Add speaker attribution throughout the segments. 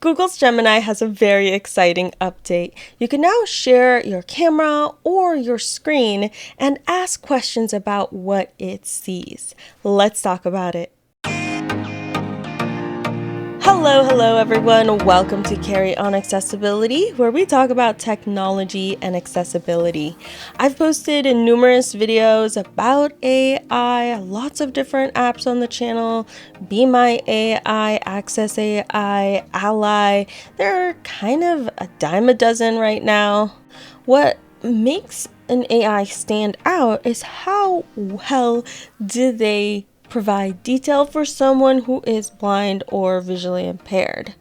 Speaker 1: Google's Gemini has a very exciting update. You can now share your camera or your screen and ask questions about what it sees. Let's talk about it. Hello everyone. Welcome to Carrie on Accessibility, where we talk about technology and accessibility. I've posted numerous videos about AI, lots of different apps on the channel, Be My AI, Access AI, Ally. There are kind of a dime a dozen right now. What makes an AI stand out is how well do they provide detail for someone who is blind or visually impaired.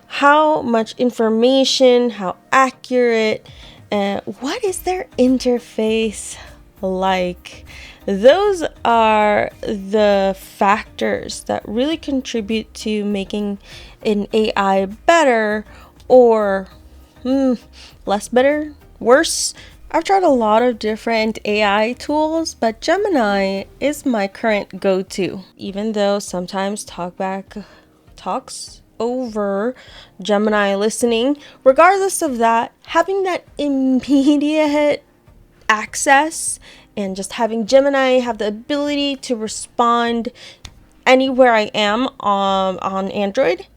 Speaker 1: How much information, how accurate, and what is their interface like? Those are the factors that really contribute to making an AI better or less better, worse. I've tried a lot of different AI tools, but Gemini is my current go-to. Even though sometimes TalkBack talks over Gemini listening, regardless of that, having that immediate access and just having Gemini have the ability to respond anywhere I am on Android,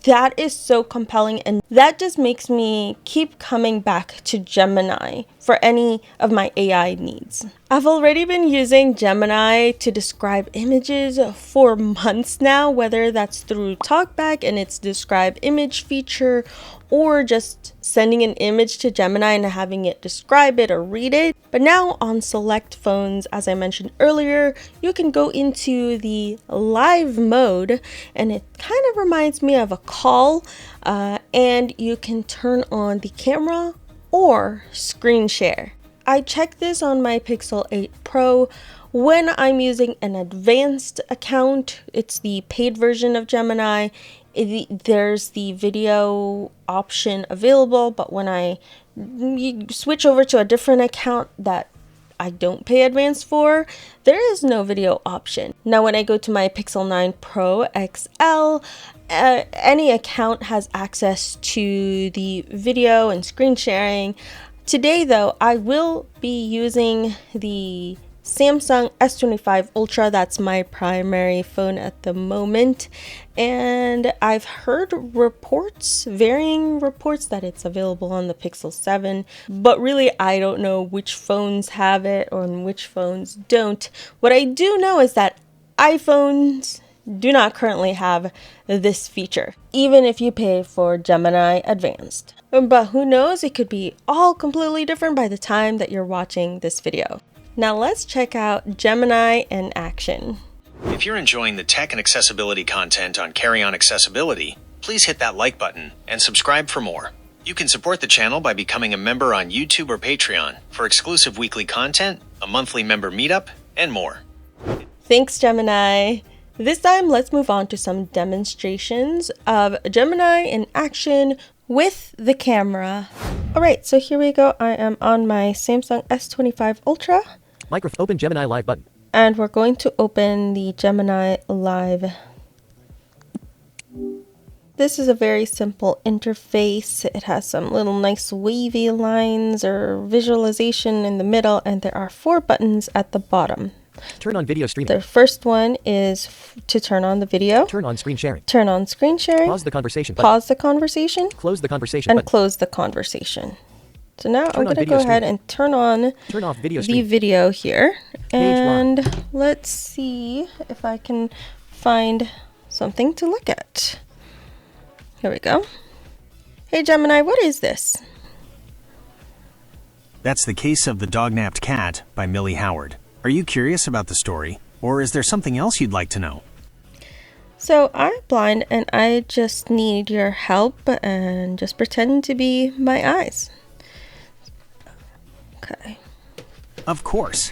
Speaker 1: that is so compelling, and that just makes me keep coming back to Gemini for any of my AI needs. I've already been using Gemini to describe images for months now, whether that's through TalkBack and its describe image feature, or just sending an image to Gemini and having it describe it or read it. But now on select phones, as I mentioned earlier, you can go into the live mode, and it kind of reminds me of a call, and you can turn on the camera or screen share. I check this on my Pixel 8 Pro. When I'm using an advanced account, it's the paid version of Gemini. There's the video option available, but when I switch over to a different account that I don't pay advanced for, there is no video option. Now when I go to my Pixel 9 Pro XL, any account has access to the video and screen sharing. Today though, I will be using the Samsung S25 Ultra. That's my primary phone at the moment, and I've heard varying reports that it's available on the Pixel 7, but really I don't know which phones have it or which phones don't. What I do know is that iPhones do not currently have this feature, even if you pay for Gemini Advanced. But who knows, it could be all completely different by the time that you're watching this video. Now let's check out Gemini in action.
Speaker 2: If you're enjoying the tech and accessibility content on Carrie on Accessibility, please hit that like button and subscribe for more. You can support the channel by becoming a member on YouTube or Patreon for exclusive weekly content, a monthly member meetup, and more.
Speaker 1: Thanks, Gemini. This time, let's move on to some demonstrations of Gemini in action with the camera. Alright, so here we go. I am on my Samsung S25 Ultra.
Speaker 3: Open Gemini Live button.
Speaker 1: And we're going to open the Gemini Live. This is a very simple interface. It has some little nice wavy lines or visualization in the middle, and there are 4 buttons at the bottom.
Speaker 3: Turn on video streaming.
Speaker 1: The first one is to turn on the video.
Speaker 3: Turn on screen sharing.
Speaker 1: Turn on screen sharing.
Speaker 3: Pause the conversation.
Speaker 1: Pause the conversation.
Speaker 3: Close the conversation.
Speaker 1: And close the conversation. So now I'm going to go ahead and turn off the video here. And let's see if I can find something to look at. Here we go. Hey Gemini, what is this?
Speaker 2: That's The Case of the Dog-Napped Cat by Millie Howard. Are you curious about the story, or is there something else you'd like to know?
Speaker 1: So I'm blind and I just need your help, and just pretend to be my eyes. Okay.
Speaker 2: Of course.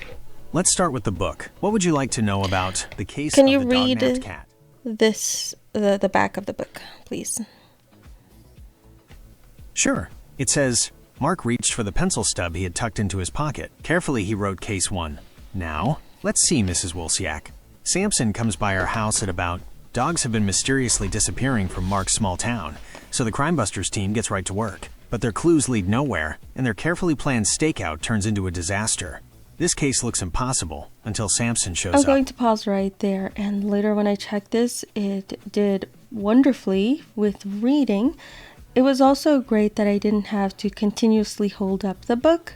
Speaker 2: Let's start with the book. What would you like to know about The Case of the Dog-Napped Cat?
Speaker 1: This, the back of the book, please.
Speaker 2: Sure. It says, Mark reached for the pencil stub he had tucked into his pocket. Carefully he wrote Case 1. Now, let's see, Mrs. Wolsiak. Samson comes by our house at about Dogs have been mysteriously disappearing from Mark's small town, so the Crime Busters team gets right to work. But their clues lead nowhere, and their carefully planned stakeout turns into a disaster. This case looks impossible until Samson shows up.
Speaker 1: I'm going to pause right there, and later when I checked this, it did wonderfully with reading. It was also great that I didn't have to continuously hold up the book.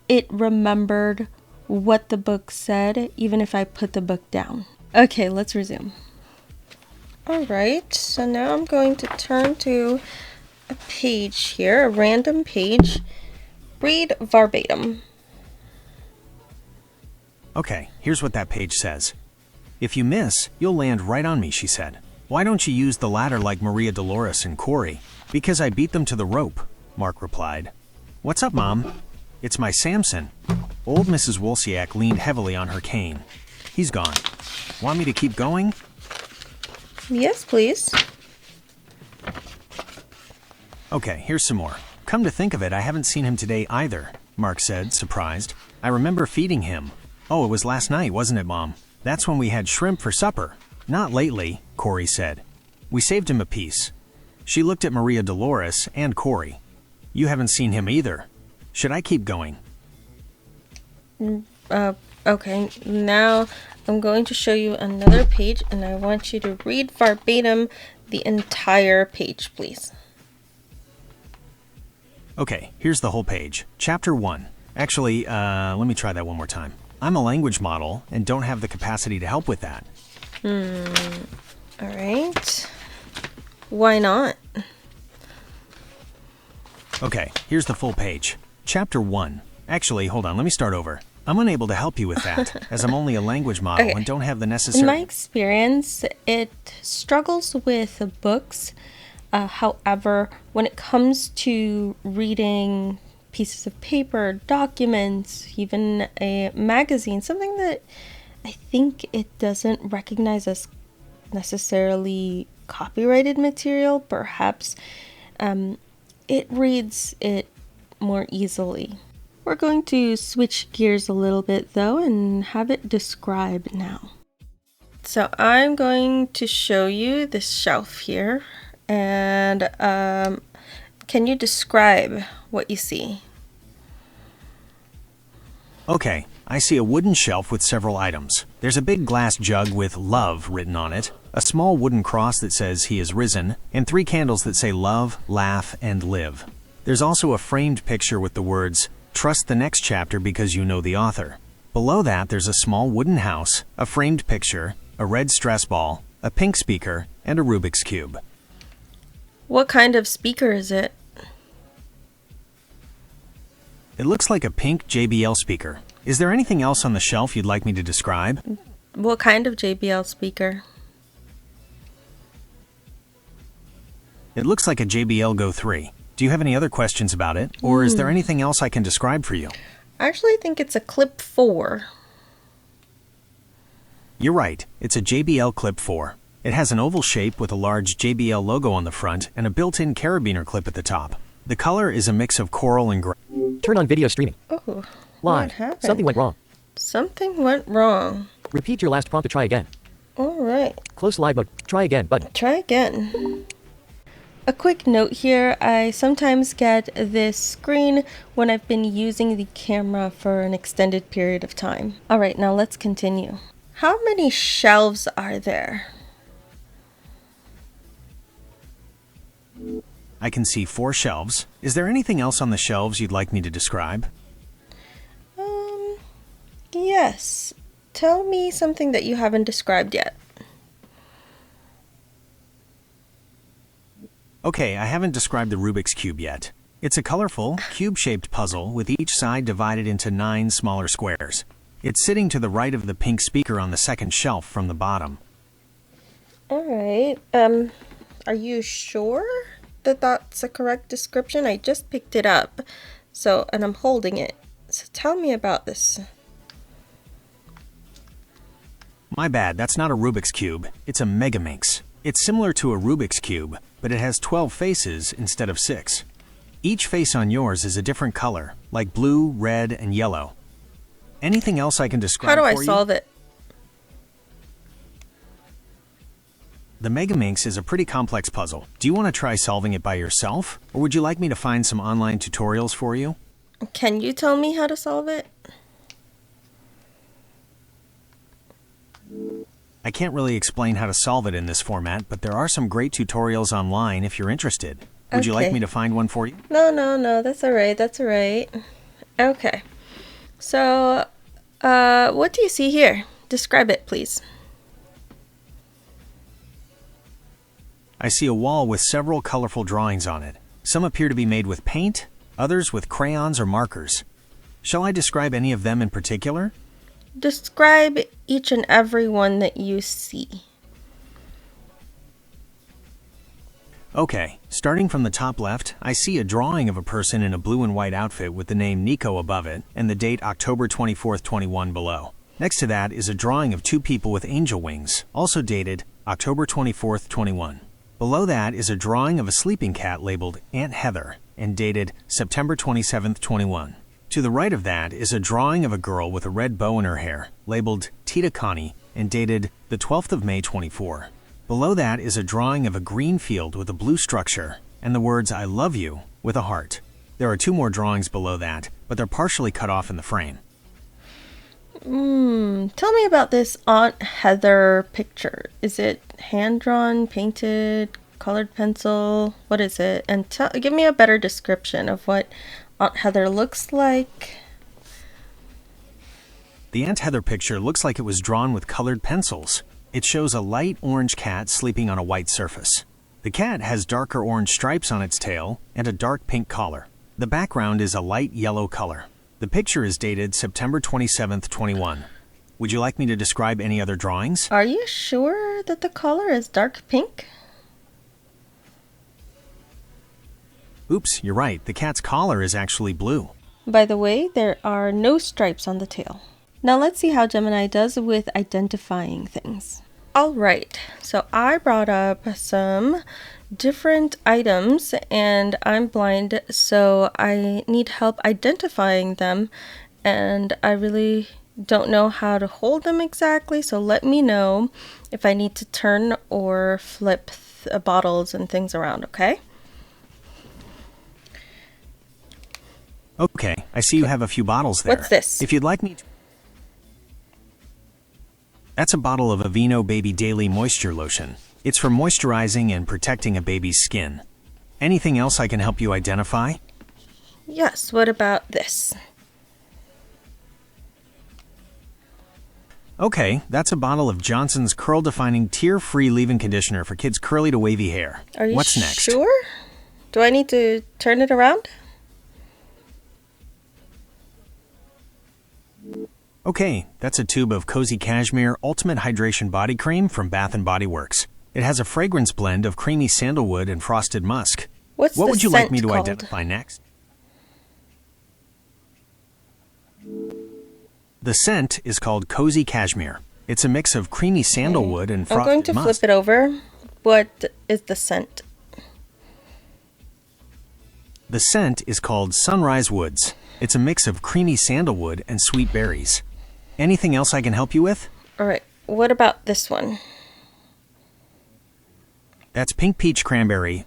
Speaker 1: It remembered what the book said, even if I put the book down. Okay, let's resume. Alright, so now I'm going to turn to a page here, a random page. Read verbatim.
Speaker 2: Okay, here's what that page says. If you miss, you'll land right on me, she said. Why don't you use the ladder like Maria Dolores and Corey? Because I beat them to the rope, Mark replied. What's up, Mom? It's my Samson. Old Mrs. Wolsiak leaned heavily on her cane. He's gone. Want me to keep going?
Speaker 1: Yes, please.
Speaker 2: Okay, here's some more. Come to think of it, I haven't seen him today either, Mark said, surprised. I remember feeding him. Oh, it was last night, wasn't it, Mom? That's when we had shrimp for supper. Not lately, Corey said. We saved him a piece. She looked at Maria Dolores and Corey. You haven't seen him either. Should I keep going?
Speaker 1: Okay, now I'm going to show you another page, and I want you to read verbatim the entire page, please.
Speaker 2: Okay, here's the whole page. Chapter 1. Actually, let me try that one more time. I'm a language model and don't have the capacity to help with that.
Speaker 1: Alright. Why not?
Speaker 2: Okay, here's the full page. Chapter 1. Actually, hold on, let me start over. I'm unable to help you with that, as I'm only a language model and don't have the necessary...
Speaker 1: In my experience, it struggles with books. However, when it comes to reading pieces of paper, documents, even a magazine, something that I think it doesn't recognize as necessarily copyrighted material, perhaps it reads it more easily. We're going to switch gears a little bit though and have it describe now. So I'm going to show you this shelf here, and can you describe what you see?
Speaker 2: Okay, I see a wooden shelf with several items. There's a big glass jug with love written on it, a small wooden cross that says he is risen, and 3 candles that say love, laugh, and live. There's also a framed picture with the words, trust the next chapter because you know the author. Below that, there's a small wooden house, a framed picture, a red stress ball, a pink speaker, and a Rubik's Cube.
Speaker 1: What kind of speaker is it?
Speaker 2: It looks like a pink JBL speaker. Is there anything else on the shelf you'd like me to describe?
Speaker 1: What kind of JBL speaker?
Speaker 2: It looks like a JBL Go 3. Do you have any other questions about it? Or is there anything else I can describe for you?
Speaker 1: I actually think it's a Clip 4.
Speaker 2: You're right. It's a JBL Clip 4. It has an oval shape with a large JBL logo on the front and a built-in carabiner clip at the top. The color is a mix of coral and gray.
Speaker 3: Turn on video streaming.
Speaker 1: Oh,
Speaker 3: Live.
Speaker 1: what happened?
Speaker 3: Something went wrong.
Speaker 1: Something went wrong.
Speaker 3: Repeat your last prompt to try again.
Speaker 1: All right.
Speaker 3: Close live mode. Try again button.
Speaker 1: Try again. A quick note here, I sometimes get this screen when I've been using the camera for an extended period of time. All right, now let's continue. How many shelves are there?
Speaker 2: I can see 4 shelves. Is there anything else on the shelves you'd like me to describe?
Speaker 1: Yes. Tell me something that you haven't described yet.
Speaker 2: Okay, I haven't described the Rubik's Cube yet. It's a colorful, cube-shaped puzzle with each side divided into 9 smaller squares. It's sitting to the right of the pink speaker on the second shelf from the bottom.
Speaker 1: All right. Are you sure that that's a correct description? I just picked it up, and I'm holding it. So tell me about this.
Speaker 2: My bad, that's not a Rubik's Cube. It's a Megaminx. It's similar to a Rubik's Cube, but it has 12 faces instead of 6. Each face on yours is a different color, like blue, red, and yellow. Anything else I can describe for you?
Speaker 1: How do I solve it?
Speaker 2: The Megaminx is a pretty complex puzzle. Do you want to try solving it by yourself, or would you like me to find some online tutorials for you?
Speaker 1: Can you tell me how to solve it?
Speaker 2: I can't really explain how to solve it in this format, but there are some great tutorials online if you're interested. Would you like
Speaker 1: Okay.
Speaker 2: me to find one for you?
Speaker 1: No, that's alright, that's alright. Okay. So, what do you see here? Describe it, please.
Speaker 2: I see a wall with several colorful drawings on it. Some appear to be made with paint, others with crayons or markers. Shall I describe any of them in particular?
Speaker 1: Describe each and every one that you see.
Speaker 2: Okay, starting from the top left, I see a drawing of a person in a blue and white outfit with the name Nico above it and the date October 24th, 21 below. Next to that is a drawing of two people with angel wings, also dated October 24th, 21. Below that is a drawing of a sleeping cat labeled Aunt Heather and dated September 27th, 21. To the right of that is a drawing of a girl with a red bow in her hair, labeled Tita Connie and dated the 12th of May, 24. Below that is a drawing of a green field with a blue structure and the words I love you with a heart. There are two more drawings below that, but they're partially cut off in the frame.
Speaker 1: Tell me about this Aunt Heather picture. Is it hand-drawn, painted, colored pencil? What is it? And give me a better description of what Aunt Heather looks like.
Speaker 2: The Aunt Heather picture looks like it was drawn with colored pencils. It shows a light orange cat sleeping on a white surface. The cat has darker orange stripes on its tail and a dark pink collar. The background is a light yellow color. The picture is dated September 27th, 21. Would you like me to describe any other drawings?
Speaker 1: Are you sure that the color is dark pink?
Speaker 2: Oops, you're right. The cat's collar is actually blue.
Speaker 1: By the way, there are no stripes on the tail. Now let's see how Gemini does with identifying things. Alright, so I brought up some different items and I'm blind, so I need help identifying them and I really don't know how to hold them exactly, so let me know if I need to turn or flip bottles and things around, okay?
Speaker 2: Okay, I see you have a few bottles there.
Speaker 1: What's this?
Speaker 2: If you'd like me to... That's a bottle of Aveeno Baby Daily Moisture Lotion. It's for moisturizing and protecting a baby's skin. Anything else I can help you identify?
Speaker 1: Yes, what about this?
Speaker 2: Okay, that's a bottle of Johnson's Curl Defining Tear-Free Leave-In Conditioner for kids' curly to wavy hair.
Speaker 1: Are you
Speaker 2: What's next?
Speaker 1: sure? Do I need to turn it around?
Speaker 2: Okay, that's a tube of Cozy Cashmere Ultimate Hydration Body Cream from Bath & Body Works. It has a fragrance blend of creamy sandalwood and frosted musk.
Speaker 1: What
Speaker 2: would you like me to
Speaker 1: called?
Speaker 2: identify next? The scent is called Cozy Cashmere. It's a mix of creamy sandalwood and
Speaker 1: I'm
Speaker 2: frosted
Speaker 1: going to
Speaker 2: musk.
Speaker 1: flip it over. What is the scent?
Speaker 2: The scent is called Sunrise Woods. It's a mix of creamy sandalwood and sweet berries. Anything else I can help you with?
Speaker 1: Alright, what about this one?
Speaker 2: That's Pink Peach Cranberry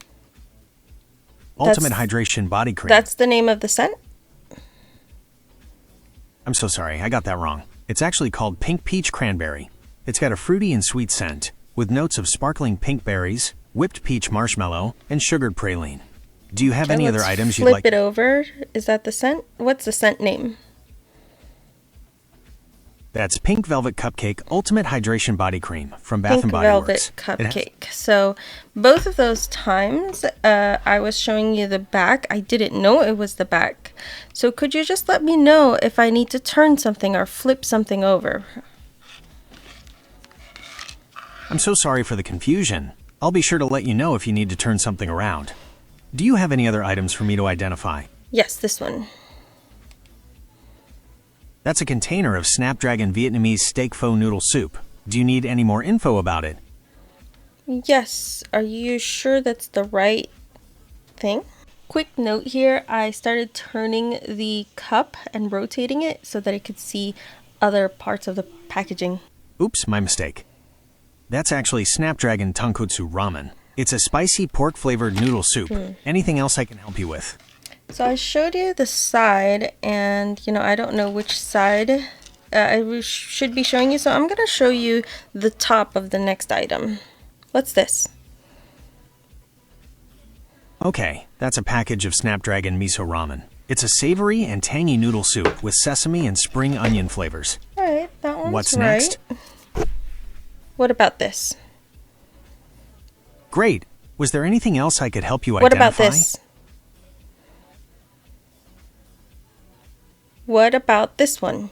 Speaker 2: Ultimate Hydration Body Cream.
Speaker 1: That's the name of the scent?
Speaker 2: I'm so sorry, I got that wrong. It's actually called Pink Peach Cranberry. It's got a fruity and sweet scent, with notes of sparkling pink berries, whipped peach marshmallow, and sugared praline. Do you have any other items you'd like?
Speaker 1: Flip it over. Is that the scent? What's the scent name?
Speaker 2: That's Pink Velvet Cupcake Ultimate Hydration Body Cream from Bath
Speaker 1: Pink
Speaker 2: & Body
Speaker 1: Velvet
Speaker 2: Works.
Speaker 1: Cupcake. So both of those times I was showing you the back. I didn't know it was the back. So could you just let me know if I need to turn something or flip something over?
Speaker 2: I'm so sorry for the confusion. I'll be sure to let you know if you need to turn something around. Do you have any other items for me to identify?
Speaker 1: Yes, this one.
Speaker 2: That's a container of Snapdragon Vietnamese steak pho noodle soup. Do you need any more info about it?
Speaker 1: Yes. Are you sure that's the right thing? Quick note here, I started turning the cup and rotating it so that I could see other parts of the packaging.
Speaker 2: Oops, my mistake. That's actually Snapdragon Tonkotsu Ramen. It's a spicy pork-flavored noodle soup. Anything else I can help you with?
Speaker 1: So I showed you the side, and I don't know which side should be showing you, so I'm gonna show you the top of the next item. What's this?
Speaker 2: Okay, that's a package of Snapdragon Miso Ramen. It's a savory and tangy noodle soup with sesame and spring onion flavors.
Speaker 1: Alright, that one's
Speaker 2: What's
Speaker 1: right.
Speaker 2: next?
Speaker 1: What about this?
Speaker 2: Great. Was there anything else I could help you
Speaker 1: What
Speaker 2: identify?
Speaker 1: about this? What about this one?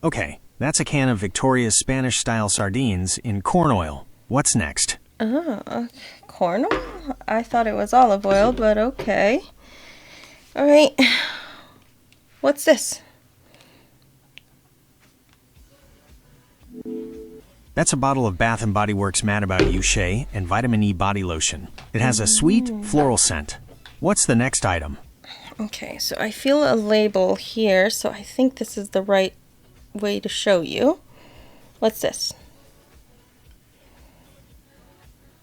Speaker 2: Okay, that's a can of Victoria's Spanish-style sardines in corn oil. What's next?
Speaker 1: Oh, corn oil? I thought it was olive oil, but okay. Alright. What's this?
Speaker 2: That's a bottle of Bath & Body Works Mad About You Shea and Vitamin E Body Lotion. It has a sweet, floral scent. What's the next item?
Speaker 1: Okay, so I feel a label here, so I think this is the right way to show you. What's this?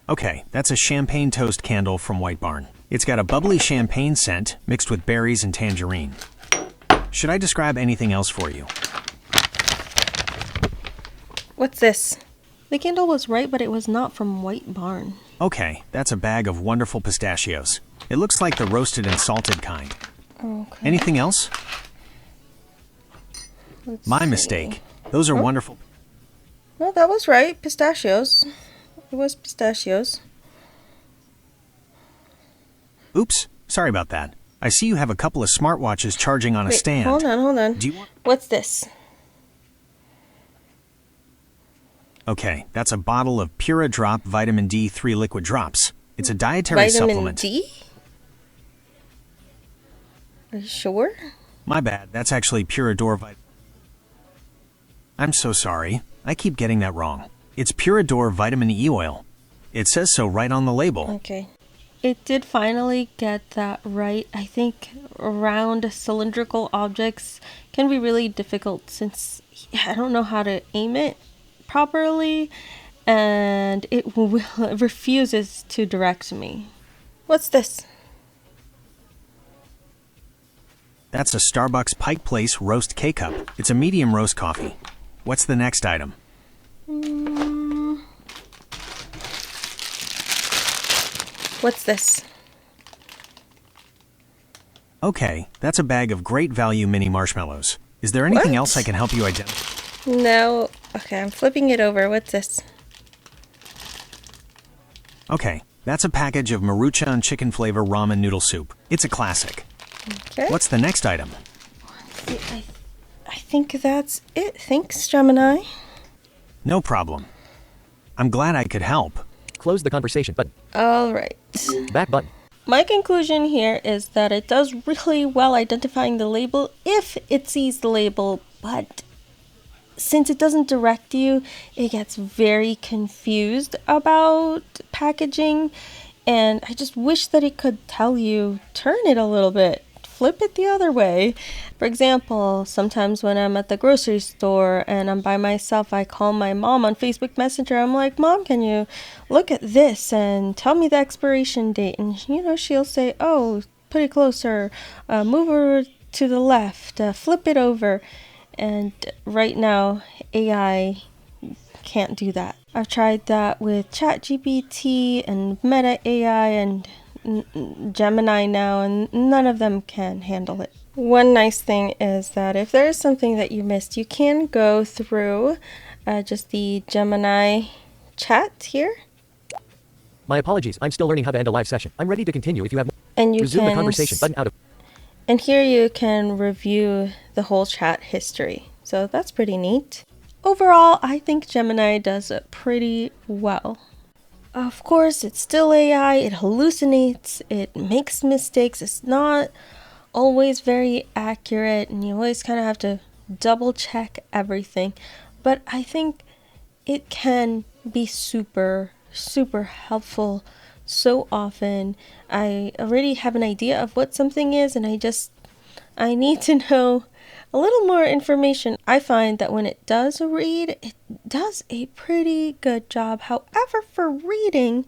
Speaker 2: Okay, that's a champagne toast candle from White Barn. It's got a bubbly champagne scent mixed with berries and tangerine. Should I describe anything else for you?
Speaker 1: What's this? The candle was right, but it was not from White Barn.
Speaker 2: Okay, that's a bag of wonderful pistachios. It looks like the roasted and salted kind.
Speaker 1: Okay.
Speaker 2: Anything else? My
Speaker 1: see.
Speaker 2: mistake. Those are wonderful.
Speaker 1: No, that was right. Pistachios. It was pistachios.
Speaker 2: Oops, sorry about that. I see you have a couple of smartwatches charging on a
Speaker 1: Wait,
Speaker 2: stand.
Speaker 1: hold on.
Speaker 2: Do you want...
Speaker 1: What's this?
Speaker 2: Okay, that's a bottle of Pura Drop Vitamin D3 liquid drops. It's a dietary supplement.
Speaker 1: Vitamin D? Are you sure?
Speaker 2: My bad, that's actually Purador Vitamin... I'm so sorry. I keep getting that wrong. It's Purador Vitamin E Oil. It says so right on the label.
Speaker 1: Okay. It did finally get that right. I think round cylindrical objects can be really difficult since I don't know how to aim it properly, and it refuses to direct me. What's this?
Speaker 2: That's a Starbucks Pike Place Roast K-Cup. It's a medium roast coffee. What's the next item?
Speaker 1: What's this?
Speaker 2: Okay, that's a bag of great value mini marshmallows. Is there anything
Speaker 1: What?
Speaker 2: else I can help you identify?
Speaker 1: No. Okay, I'm flipping it over. What's this?
Speaker 2: Okay, that's a package of Maruchan chicken flavor ramen noodle soup. It's a classic.
Speaker 1: Okay.
Speaker 2: What's the next item?
Speaker 1: I think that's it. Thanks, Gemini.
Speaker 2: No problem. I'm glad I could help.
Speaker 3: Close the conversation button.
Speaker 1: All right.
Speaker 3: Back button.
Speaker 1: My conclusion here is that it does really well identifying the label if it sees the label, but since it doesn't direct you, it gets very confused about packaging, and I just wish that it could tell you, turn it a little bit, flip it the other way. For example, sometimes when I'm at the grocery store and I'm by myself, I call my mom on Facebook Messenger. I'm like, Mom, can you look at this and tell me the expiration date? And she'll say, oh, put it closer, move over to the left, flip it over. And right now, AI can't do that. I've tried that with ChatGPT and Meta AI and Gemini now, and none of them can handle it. One nice thing is that if there is something that you missed, you can go through just the Gemini chat here.
Speaker 3: My apologies. I'm still learning how to end a live session. I'm ready to continue if you have more.
Speaker 1: And you
Speaker 3: Resume
Speaker 1: can
Speaker 3: the conversation button out of.
Speaker 1: And here you can review the whole chat history. So that's pretty neat. Overall, I think Gemini does it pretty well. Of course, it's still AI, it hallucinates, it makes mistakes, it's not always very accurate, and you always kind of have to double check everything. But I think it can be super helpful so often. I already have an idea of what something is, and I need to know a little more information. I find that when it does read, it does a pretty good job. However, for reading,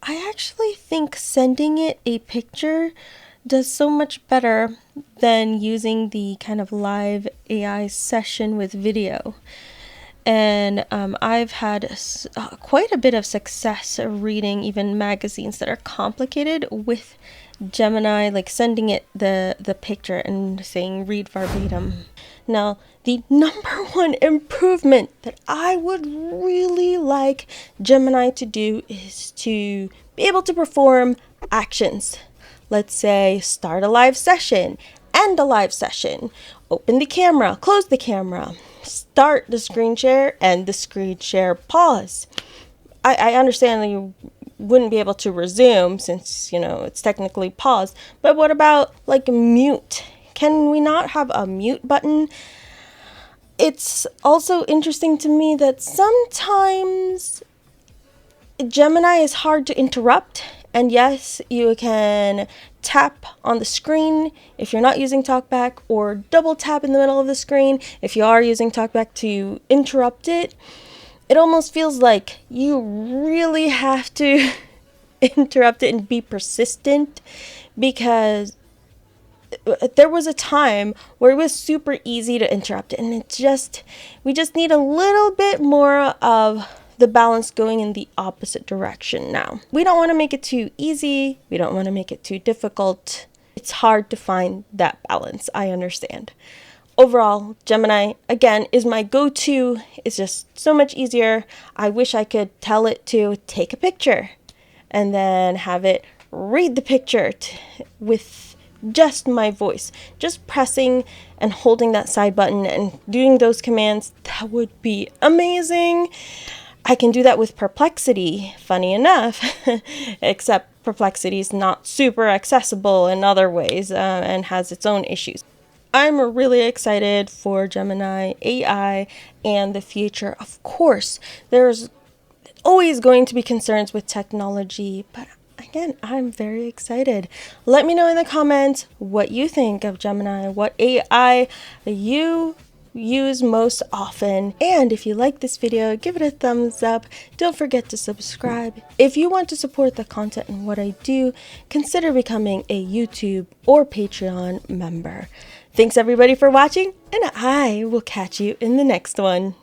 Speaker 1: I actually think sending it a picture does so much better than using the kind of live AI session with video. And I've had quite a bit of success reading even magazines that are complicated with Gemini, like sending it the picture and saying read verbatim. Now, the number one improvement that I would really like Gemini to do is to be able to perform actions. Let's say start a live session, end a live session, open the camera, close the camera, start the screen share, and the screen share, pause. I understand that you wouldn't be able to resume since, it's technically paused, but what about like mute? Can we not have a mute button? It's also interesting to me that sometimes Gemini is hard to interrupt. And yes, you can tap on the screen if you're not using TalkBack, or double tap in the middle of the screen if you are using TalkBack to interrupt it. It almost feels like you really have to interrupt it and be persistent, because there was a time where it was super easy to interrupt it, and we just need a little bit more of the balance going in the opposite direction now. We don't want to make it too easy. We don't want to make it too difficult. It's hard to find that balance. I understand. Overall, Gemini, again, is my go-to. It's just so much easier. I wish I could tell it to take a picture and then have it read the picture with just my voice. Just pressing and holding that side button and doing those commands, that would be amazing. I can do that with Perplexity, funny enough, except Perplexity is not super accessible in other ways and has its own issues. I'm really excited for Gemini AI and the future. Of course, there's always going to be concerns with technology, but again, I'm very excited. Let me know in the comments what you think of Gemini, what AI you use most often, and if you like this video, give it a thumbs up. Don't forget to subscribe. If you want to support the content and what I do, consider becoming a YouTube or Patreon member. Thanks everybody for watching, and I will catch you in the next one.